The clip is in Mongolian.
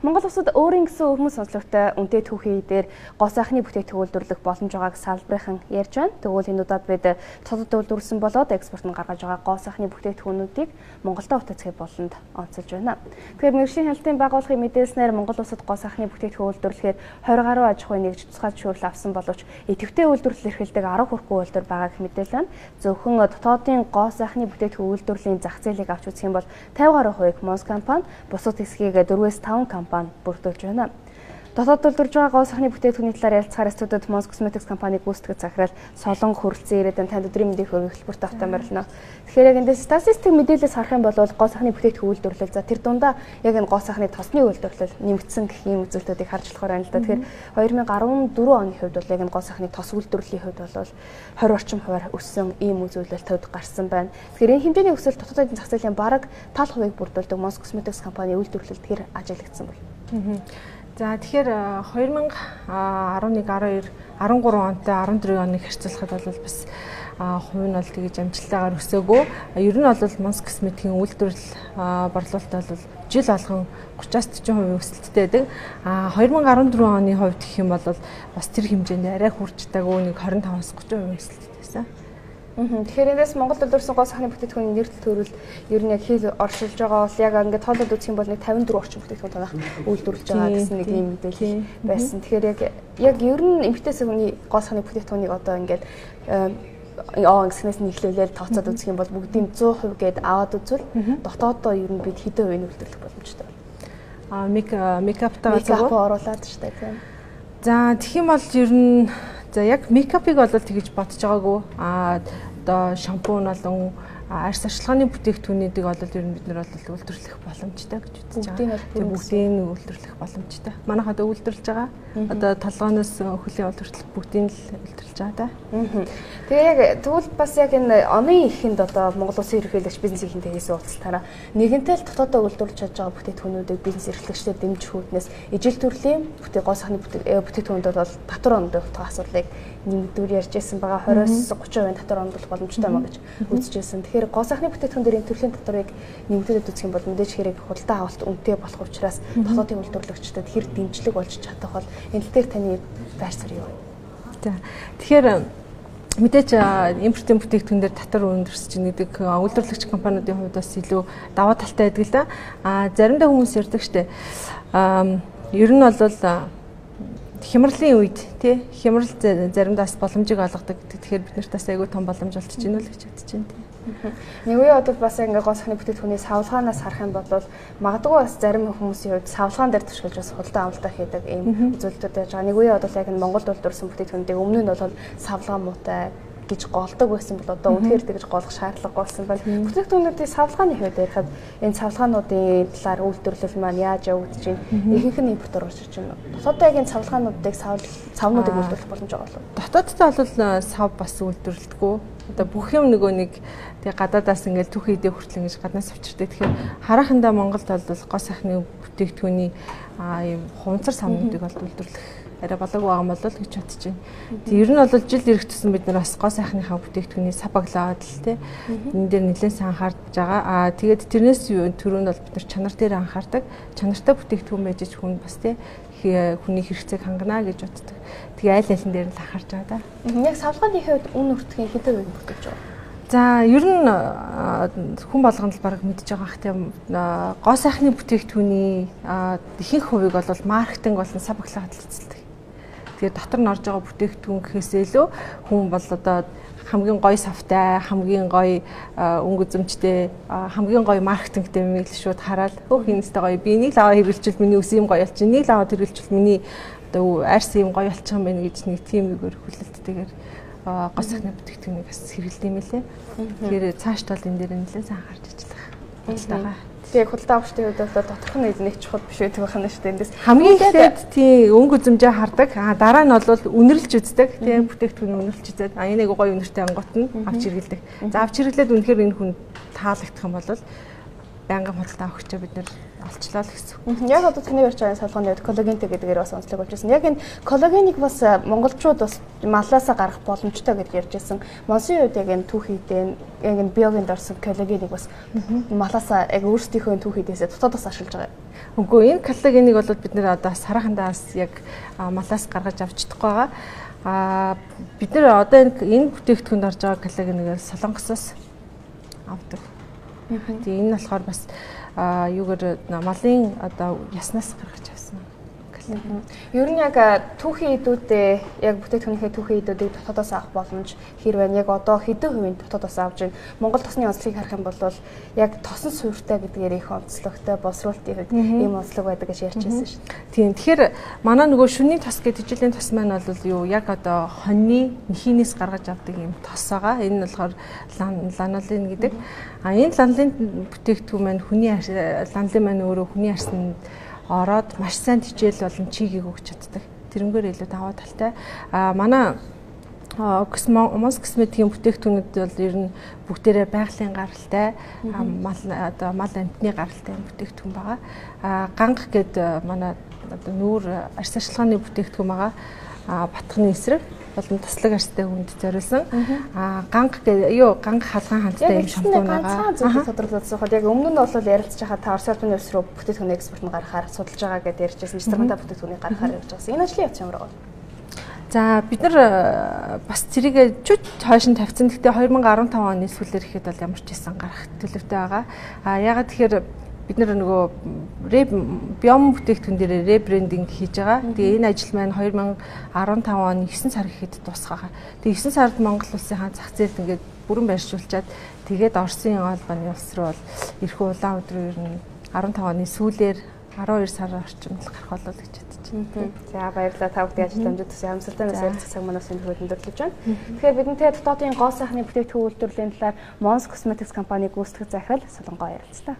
Монгол улсад өөрийн гэсэн өвмөн сонслогтой үнэтэй түүхий дээр гоо сайхны бүтээгдэхүүн үйлдвэрлэх боломж байгааг салбарынхан ярьж байна. Тэгвэл энэ удаад бид цодод үйлдвэрлэсэн болоод экспорт нь гаргаж байгаа гоо сайхны бүтээгдэхүүнүүдийг Монголдо утацгийн болонд онцолж байна. Тэгэхээр мэргэжлийн хяналтын байгууллагын мэдээлснээр Монгол улсад гоо сайхны бүтээгдэхүүн үйлдвэрлэхээр 20 гаруй аж ахуйн нэгж тусгай зөвшөөрөл авсан боловч идэвхтэй үйлдвэрлэл эрхэлдэг 10 хүрэхгүй үйлдвэр байгааг мэдээлэл байна. Зөвхөн дотоодын гоо сайхны бүтээгдэхүүн үйлдвэрлэлийн зах зээлийг авч үзэх юм бол 50 гаруй хувийг Монс компани, бусад хэсгийг 4-5 компани бүрдүүлж байна. Дотоод үйлдвэрж байгаа гоо сайхны бүтээгдэхүүний талаар ярилцахаар студид Монс Cosmetics компаниг гүйцэтгэх захирал Солон хүрэлцэн ирээдүйн танд өдрийн мэндийг хөтөлбөрт автаа морилно. Тэгэхээр яг эндээс статистик мэдээлэлээс харах юм бол гоо сайхны бүтээгдэхүүн үйлдвэрлэл за тэр дундаа яг энэ гоо сайхны тосны үйлдвэрлэл нэмэгдсэн гэх юм үзүүлэлтүүдийг харж болохоор байна л да. Тэгэхээр 2014 оны хувьд бол яг энэ гоо сайхны тос үйлдвэрлэлийн хувьд бол 20 орчим хувиар өссөн ийм үзүүлэлтүүд гарсан байна. Тэгэхээр энэ хэмжээний өсөлт дотоодын зах зээлийн бараг 70% бүрдүүлдэг Монс Cosmetics компани үйлдвэрлэлд тэр ажиглагдсан байна. За тэгэхээр 2011, 12, 13 онтой 14 оныг харьцуулахад бол бас хувь нь бол тэгж амжилттайгаар өсөөгөө. Ер нь бол Монс Cosmetics-ийн үйлдвэрлэл борлуулалт бол жил болгон 30-40% өсөлттэй байдаг. 2014 оны хувьд гэх юм бол бас тэр хэмжээнд арай хүрч таагүй нэг 25-30% өсөлттэй байсан. Тэгэхээр эндээс Монгол үйлдвэрсэн гоо сайхны бүтээгдэхүүний нэр төрөл ер нь яг хэл оршилж байгаа бол яг ингээд тоолоод үзэх юм бол нэг 54 орчим бүтээгдэхүүн танах үйлдвэрлэж байгаа гэсэн нэг юм мэдээлэл байсан. Тэгэхээр яг ер нь эмэгтэйс хүний гоо сайхны бүтээгдэхүүнийг одоо ингээд гэснээс нь эхлүүлээд тооцоод үзэх юм бол бүгдийн 100% гээд аваад үзвэл дотооддоо ер нь бид хэдэн хувийг үйлдвэрлэх боломжтой байна. Мейкаптаа оруулаад штэ тийм. За тэгэх юм бол ер нь за яг мейкапыг бол тэгж бодож байгаагүй. Одоо шампунь болон арьс арчилгааны бүтээгдэхүүнүүдийг бол ер нь бид нар бол үйлдвэрлэх боломжтой гэж үзэж байгаа. Бүгдийг нь үйлдвэрлэх боломжтой. Манайхад үйлдвэрлэж байгаа. Одоо толгооноос хөлийн үйлдвэрлэл бүгдийг нь үйлдвэрлэж байгаа да. Тэгээ яг тэгвэл бас яг энэ оны эхэнд одоо Монгол Улсын ерөнхийлөгч бизнес эрхлэнтэй хийсэн уулзалтаараа нэгэнтээ л дотоодоо үйлдвэрлэж чадж байгаа бүтээгдэхүүнүүдийг бизнес эрхлэгчдад дэмжих үүднээс ижил төрлийн гоо сайхны бүтээгдэхүүнүүд бол татвар ондох асуудлыг нэмэгдүүр ярьж байсан байгаа 20-30% татвар ондох боломжтой маа гэж үзэж байсан. Тэгэхээр гоо сайхны бүтээгдэхүүн дээр энэ төрлийн татварыг нэмэгдүүлээд үзэх юм бол мэдээж хэрэг худалдаа авалт үнэтэй болох учраас дотоодын үйлдвэрлэгчдэд хэр дэмжлэг болж чадах бол энэ дээр таны байр суурь юу вэ? За тэгэхээр мэдээж импортын бүтээгдэхүүн дээр татвар өндөрсөж гэдэг үйлдвэрлэгч компаниудын хувьд бас илүү даваа талтай байдаг л да. Заримдаа хүмүүс ярьдаг штэ. Ер нь бол хямралын үед тий хямрал заримдаа бас боломжийг олгодог. Тэгэхээр бид нарт бас айгүй том боломж олж чинь л гэж бодож байна тий. Нэг үе бодвол бас ингээ гоо сайхны бүтээгдэхүүний савлгаанаас харах юм бол магадгүй бас зарим хүмүүсийн хувьд савлгаан дээр тушгилж бас худалдаа авалтаа хийдэг ийм үзүүлэлтүүд байж байгаа. Нэг үе бодвол яг энэ Монголд үйлдвэрлэсэн бүтээгдэхүүнүүдийг өмнө нь бол савлгаан муутай гэж голдог байсан бол одоо үнэхээр тэгж голох шаардлагагүй болсон байна. Бүтээгдэхүүнүүдийн савлгааны хувьд ярихад энэ савлгаануудын талаар үйлдвэрлэл маань яаж явагдаж байна? Ихэнх нь импортоор орж ирж байна. Дотооддоо яг энэ савлгаануудыг савнуудыг үйлдвэрлэх боломж байгаа болов уу? Дотооддоо бол сав бас үйлдвэрлэдэггүй. Одоо бүх юм нөгөө нэг тэгээ гадаадаас ингээл түүхий идэ хүртэл ингэж гаднаас авчирдаг. Тэгэхээр харахандаа Монголд бол гоо сайхны бүтээгдэхүүний ийм хуванцар савнуудыг бол үйлдвэрлэх арай болоогүй байгаа юм болол гэж бодож байна. Тэг ер нь бол жил ирэх тусан бид нар бас гоо сайхныхаа бүтээгдэхүүний сабаглаад л тий. Энэ дээр нэлээд сайн анхаарч байгаа. Тэгээд тэрнээс түрүүнд бол бид нар чанар дээр анхаардаг. Чанартай бүтээгдэхүүн байж хүн бас тий хүний хэрэгцээг хангана гэж боддог. Тэгээ аль алин дээр л анхаарч байгаа да. Яг савлгааны хувьд үн өртгийн хэдэн үеийг бүртгэж байгаа? За ер нь хүн болгонд л бараг мэдж байгаа хэ тийм гоо сайхны бүтээгдэхүүний ихэнх хувийг бол маркетинг болон сабаглаад л эзэлдэг. Тэгэхээр дотор нь орж байгаа бүтээгдэхүүн гэхээсээ илүү хүн бол одоо хамгийн гоё савтай, хамгийн гоё өнгө үзэмжтэй, хамгийн гоё маркетингтэй мийг л шууд хараад хөөх энэстэй гоё би нэг л аваа хэрэгжилж миний өс юм гоё болчих, нэг л аваа хэрэгжилж миний одоо арьс юм гоё болчих юм байна гэж нэг тийм үгээр хүлээлттэйгээр гоо сайхны бүтээгдэхүүнийг бас хэрэглэдэг юм лээ. Тэгэхээр цаашд бол энэ дээр нэлээд анхаарч ажиллах. Тэгээ худалдаа авахчдын хувьд бол доторх нь нэг чухал биш байдаг байна шүү дээ. Эндээс хамгийн ихэд тий өнгө үзэмжээ хардаг. Дараа нь бол үнэрлж үздэг. Тий бүтээгдэхүүнийг үнэрлж үзээд энийг гоё үнэртэй ангуут нь авч хэрэглэдэг. За авч хэрэглээд үнэхээр энэ хүн таалагдах юм бол байнгын худалдаа авахчаа бид нэр олчлоо л гэсэн. Яг одоо таны ярьж байгаа салгооны үед коллагентэй гэдгээр бас онцлог болж байсан. Яг энэ коллагеныг бас монголчууд бас малаасаа гаргах боломжтой гэж ярьж байсан. Монсын үед яг энэ түүхийдээ яг энэ биогенд орсон коллагеныг бас малаасаа яг өөрсдийнхөө түүхийдээс дотоодоос ашиглаж байгаа. Үгүй энэ коллагеныг бол бид нэр одоо сарахандаас яг малаас гаргаж авч чадахгүй байгаа. Бид нэр одоо энэ бүтээгдэхүүнд орж байгаа коллагеныг Солонгосоос авдаг. Тэгээ энэ нь болохоор бас юугаар малын одоо яснаас гаргаж авсан. Ер нь яг түүхийн идүүдээ яг бүтээгдэхүүнийхээ түүхийн идүүдийг дотоодоос авах боломж хэр байна? Яг одоо хэдэн хувийн дотоодоос авж байна? Монгол тосны онцлогийг харах юм бол яг тосон суурьтай гэдгээр их онцлогтой, боловсруулалтын хувьд ийм онцлог байдаг гэж ярьж байсан шүү дээ. Тийм. Тэгэхээр манай нөгөө шүний тос гэдэг жилийн тос маань бол юу яг одоо хоньны нэхийнээс гаргаж авдаг ийм тос байгаа. Энэ нь болохоор ланолин гэдэг. Энэ ланолин бүтээгдэхүүн маань ланолин маань өөрөө хүний арсанд ороод маш сайн хичээл болон чигийг өгч чаддаг. Тэрнгээр илүү даваа талтай. Манай Монс косметикийн бүтээгдэхүүнүүд бол ер нь бүгдээрээ байгалийн гаралтай, мал амтны гаралтай бүтээгдэхүүн байгаа. Ганг гэд манай одоо нүүр арьс ашиглааны бүтээгдэхүүн байгаа. Батхны эсрэг болон туслаг арьстай хүнд зориулсан. Ганг халгаан хандтай юм шампунь байгаа. Ганцхан тодорхойлсон хад яг өмнө нь бол ярилцж байгаа та Орос улсын улс руу бүтээгдэхүүн экспортыг гаргахаар судалж байгаа гэдээ ярьж байсан. Стандартаа бүтээгдэхүүнийг гаргахаар ярьж байгаа. Энэ ажлын явц ямар байна? За бид нар бас зэрэг чүт хойш нь тавьсан. Гэхдээ 2015 оны сүүлээр ихэд бол ямар ч байсан гарах төлөвтэй байгаа. Ягаад тэгэхээр бид нар нөгөө биом бүтээгдэхүүн дээр ребрендинг хийж байгаа. Тэгээ энэ ажил маань 2015 оны 9 сар гэхэд дуусгаа. Тэгээ 9 сард Монгол улсын зах зээлд ингээд бүрэн байршуулчаад тэгээд Оросын албаны улс руу бол эрхүү улаан өдрөөр нь 15 оны сүүлээр 12 сар орчимд гарах болов уу гэж бодож байна. За баярлалаа. Та бүхэн ажил амжилт хүсье. Амжилттай ярилцах цаг манаас энэ хөвөнд өндөрлөж байна. Тэгэхээр бидэнтэй дотоодын гоо сайхны бүтээгдэхүүн үйлдвэрлэлийн талаар Mons Cosmetics компани гүйцэтгэх захирал Солонгоо ярилцлаа.